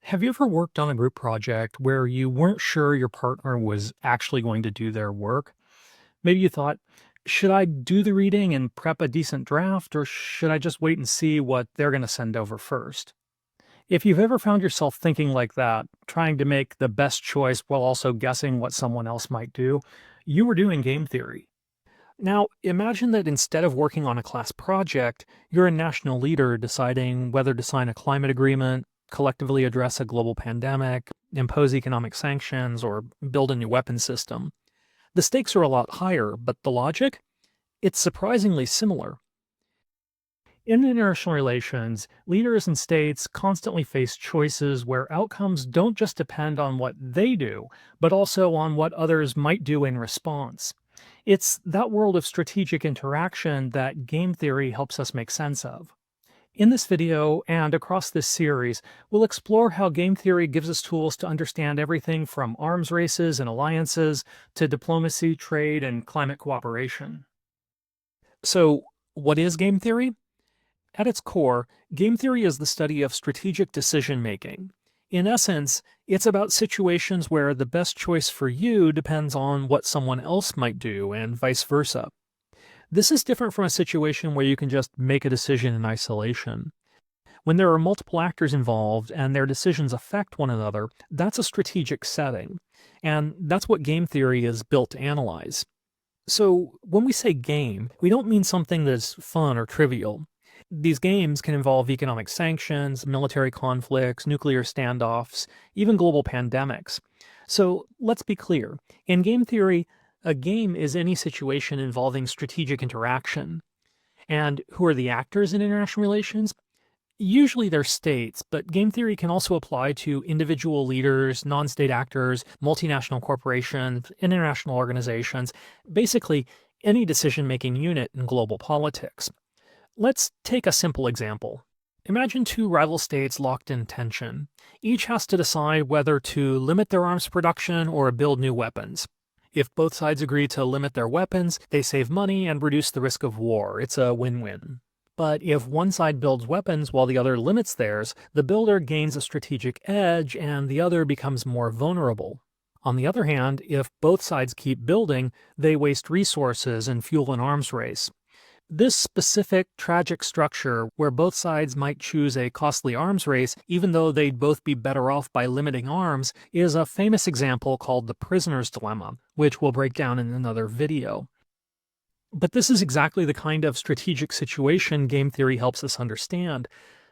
Have you ever worked on a group project where you weren't sure your partner was actually going to do their work? Maybe you thought, should I do the reading and prep a decent draft, or should I just wait and see what they're going to send over first? If you've ever found yourself thinking like that, trying to make the best choice while also guessing what someone else might do, you were doing game theory. Now, imagine that instead of working on a class project, you're a national leader deciding whether to sign a climate agreement, collectively address a global pandemic, impose economic sanctions, or build a new weapon system. The stakes are a lot higher, but the logic? It's surprisingly similar. In international relations, leaders and states constantly face choices where outcomes don't just depend on what they do, but also on what others might do in response. It's that world of strategic interaction that game theory helps us make sense of. In this video and across this series, we'll explore how game theory gives us tools to understand everything from arms races and alliances to diplomacy, trade, and climate cooperation. So, what is game theory? At its core, game theory is the study of strategic decision making. In essence, it's about situations where the best choice for you depends on what someone else might do, and vice versa. This is different from a situation where you can just make a decision in isolation. When there are multiple actors involved and their decisions affect one another, that's a strategic setting. And that's what game theory is built to analyze. So, when we say game, we don't mean something that's fun or trivial. These games can involve economic sanctions, military conflicts, nuclear standoffs, even global pandemics. So let's be clear. In game theory, a game is any situation involving strategic interaction. And who are the actors in international relations? Usually they're states, but game theory can also apply to individual leaders, non state actors, multinational corporations, international organizations, basically any decision making unit in global politics. Let's take a simple example. Imagine two rival states locked in tension. Each has to decide whether to limit their arms production or build new weapons. If both sides agree to limit their weapons, they save money and reduce the risk of war. It's a win-win. But if one side builds weapons while the other limits theirs, the builder gains a strategic edge and the other becomes more vulnerable. On the other hand, if both sides keep building, they waste resources and fuel an arms race. This specific, tragic structure, where both sides might choose a costly arms race even though they'd both be better off by limiting arms, is a famous example called the prisoner's dilemma, which we'll break down in another video. But this is exactly the kind of strategic situation game theory helps us understand,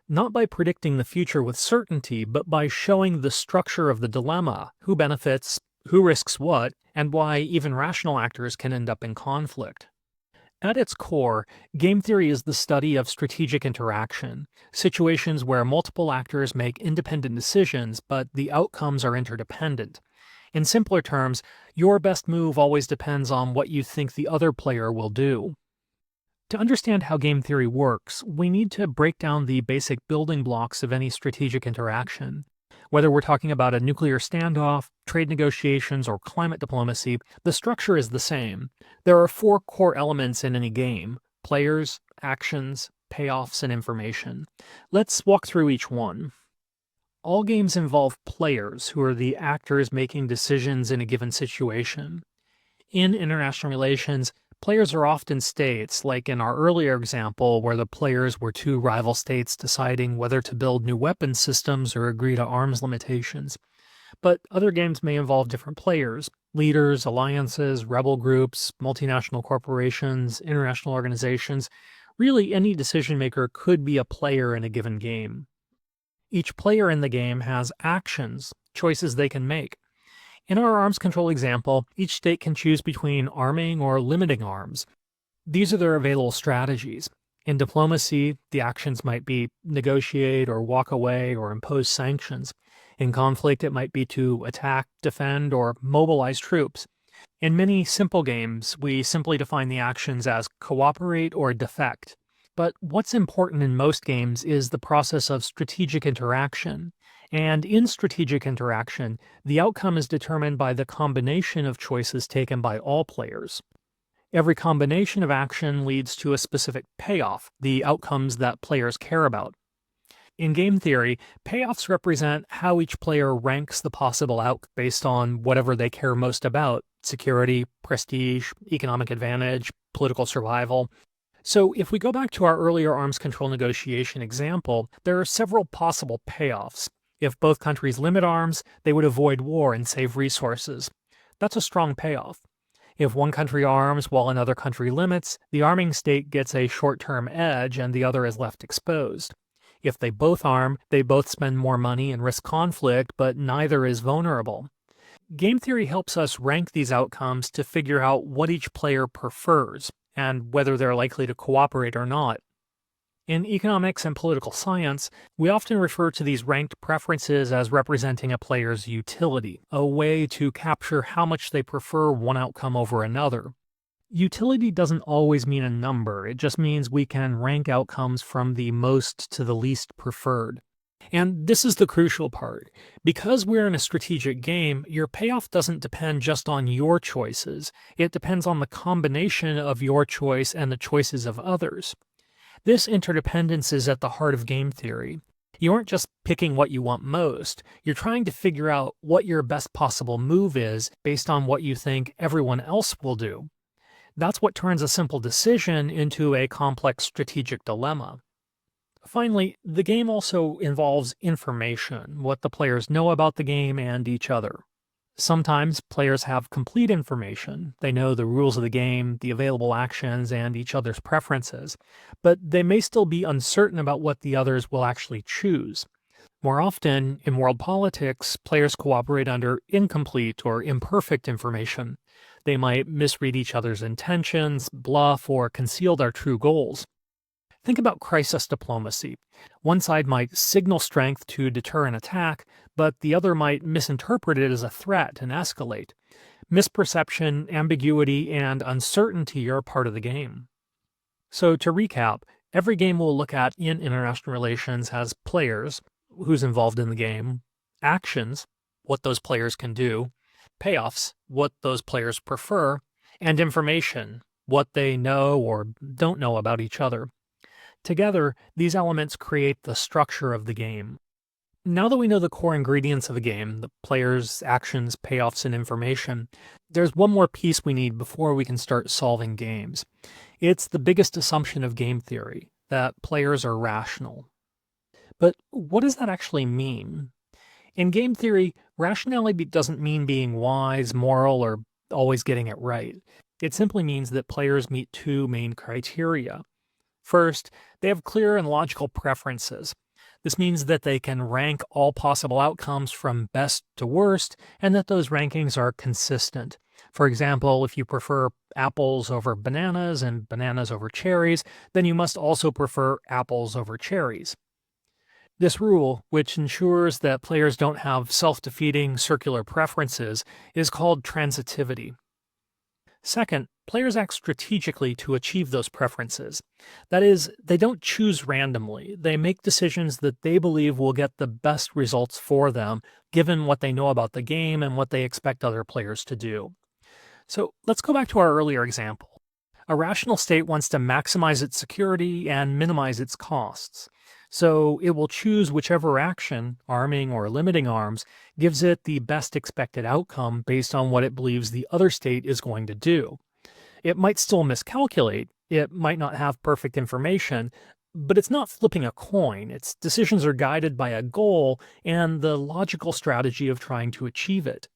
not by predicting the future with certainty, but by showing the structure of the dilemma, who benefits, who risks what, and why even rational actors can end up in conflict. At its core, game theory is the study of strategic interaction, situations where multiple actors make independent decisions, but the outcomes are interdependent. In simpler terms, your best move always depends on what you think the other player will do. To understand how game theory works, we need to break down the basic building blocks of any strategic interaction. Whether we're talking about a nuclear standoff, trade negotiations, or climate diplomacy, the structure is the same. There are four core elements in any game: players, actions, payoffs, and information. Let's walk through each one. All games involve players, who are the actors making decisions in a given situation. In international relations, players are often states, like in our earlier example where the players were two rival states deciding whether to build new weapons systems or agree to arms limitations. But other games may involve different players: leaders, alliances, rebel groups, multinational corporations, international organizations. Really, any decision maker could be a player in a given game. Each player in the game has actions, choices they can make. In our arms control example, each state can choose between arming or limiting arms. These are their available strategies. In diplomacy, the actions might be negotiate or walk away or impose sanctions. In conflict, it might be to attack, defend, or mobilize troops. In many simple games, we simply define the actions as cooperate or defect. But what's important in most games is the process of strategic interaction. And in strategic interaction, the outcome is determined by the combination of choices taken by all players. Every combination of action leads to a specific payoff, the outcomes that players care about. In game theory, payoffs represent how each player ranks the possible outcome based on whatever they care most about: security, prestige, economic advantage, political survival. So, if we go back to our earlier arms control negotiation example, there are several possible payoffs. If both countries limit arms, they would avoid war and save resources. That's a strong payoff. If one country arms while another country limits, the arming state gets a short term edge and the other is left exposed. If they both arm, they both spend more money and risk conflict, but neither is vulnerable. Game theory helps us rank these outcomes to figure out what each player prefers and whether they're likely to cooperate or not. In economics and political science, we often refer to these ranked preferences as representing a player's utility, a way to capture how much they prefer one outcome over another. Utility doesn't always mean a number, it just means we can rank outcomes from the most to the least preferred. And this is the crucial part. Because we're in a strategic game, your payoff doesn't depend just on your choices. It depends on the combination of your choice and the choices of others. This interdependence is at the heart of game theory. You aren't just picking what you want most, you're trying to figure out what your best possible move is based on what you think everyone else will do. That's what turns a simple decision into a complex strategic dilemma. Finally, the game also involves information, what the players know about the game and each other. Sometimes players have complete information. They know the rules of the game, the available actions, and each other's preferences, but they may still be uncertain about what the others will actually choose. More often, in world politics, players cooperate under incomplete or imperfect information. They might misread each other's intentions, bluff, or conceal their true goals. Think about crisis diplomacy. One side might signal strength to deter an attack, but the other might misinterpret it as a threat and escalate. Misperception, ambiguity, and uncertainty are part of the game. So, to recap, every game we'll look at in international relations has players, who's involved in the game, actions, what those players can do, payoffs, what those players prefer, and information, what they know or don't know about each other. Together, these elements create the structure of the game. Now that we know the core ingredients of the game, the players, actions, payoffs, and information, there's one more piece we need before we can start solving games. It's the biggest assumption of game theory, that players are rational. But what does that actually mean? In game theory, rationality doesn't mean being wise, moral, or always getting it right. It simply means that players meet two main criteria. First, they have clear and logical preferences. This means that they can rank all possible outcomes from best to worst, and that those rankings are consistent. For example, if you prefer apples over bananas and bananas over cherries, then you must also prefer apples over cherries. This rule, which ensures that players don't have self-defeating circular preferences, is called transitivity. Second, players act strategically to achieve those preferences. That is, they don't choose randomly. They make decisions that they believe will get the best results for them, given what they know about the game and what they expect other players to do. So let's go back to our earlier example. A rational state wants to maximize its security and minimize its costs. So it will choose whichever action, arming or limiting arms, gives it the best expected outcome based on what it believes the other state is going to do. It might still miscalculate, it might not have perfect information, but it's not flipping a coin. Its decisions are guided by a goal and the logical strategy of trying to achieve it.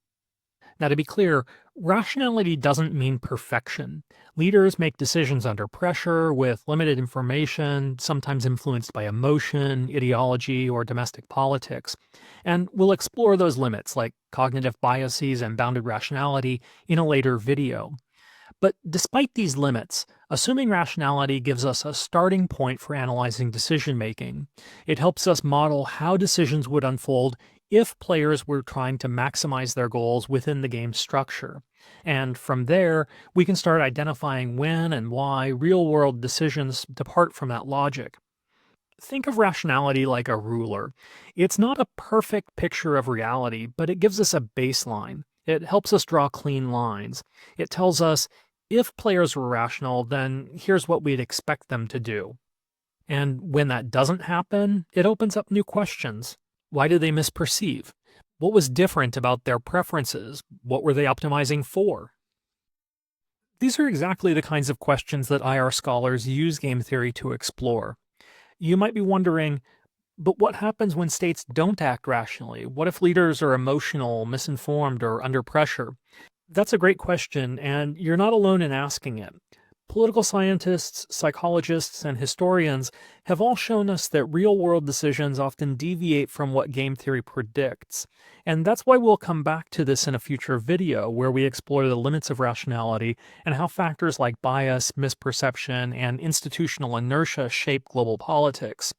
Now, to be clear, rationality doesn't mean perfection. Leaders make decisions under pressure with limited information, sometimes influenced by emotion, ideology, or domestic politics. And we'll explore those limits, like cognitive biases and bounded rationality, in a later video. But despite these limits, assuming rationality gives us a starting point for analyzing decision-making. It helps us model how decisions would unfold if players were trying to maximize their goals within the game's structure. And from there, we can start identifying when and why real-world decisions depart from that logic. Think of rationality like a ruler. It's not a perfect picture of reality, but it gives us a baseline. It helps us draw clean lines. It tells us, if players were rational, then here's what we'd expect them to do. And when that doesn't happen, it opens up new questions. Why did they misperceive? What was different about their preferences? What were they optimizing for? These are exactly the kinds of questions that IR scholars use game theory to explore. You might be wondering, but what happens when states don't act rationally? What if leaders are emotional, misinformed, or under pressure? That's a great question, and you're not alone in asking it. Political scientists, psychologists, and historians have all shown us that real world decisions often deviate from what game theory predicts. And that's why we'll come back to this in a future video where we explore the limits of rationality and how factors like bias, misperception, and institutional inertia shape global politics.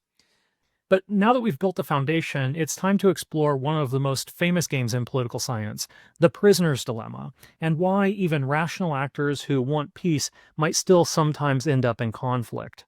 But now that we've built the foundation, it's time to explore one of the most famous games in political science, the prisoner's dilemma, and why even rational actors who want peace might still sometimes end up in conflict.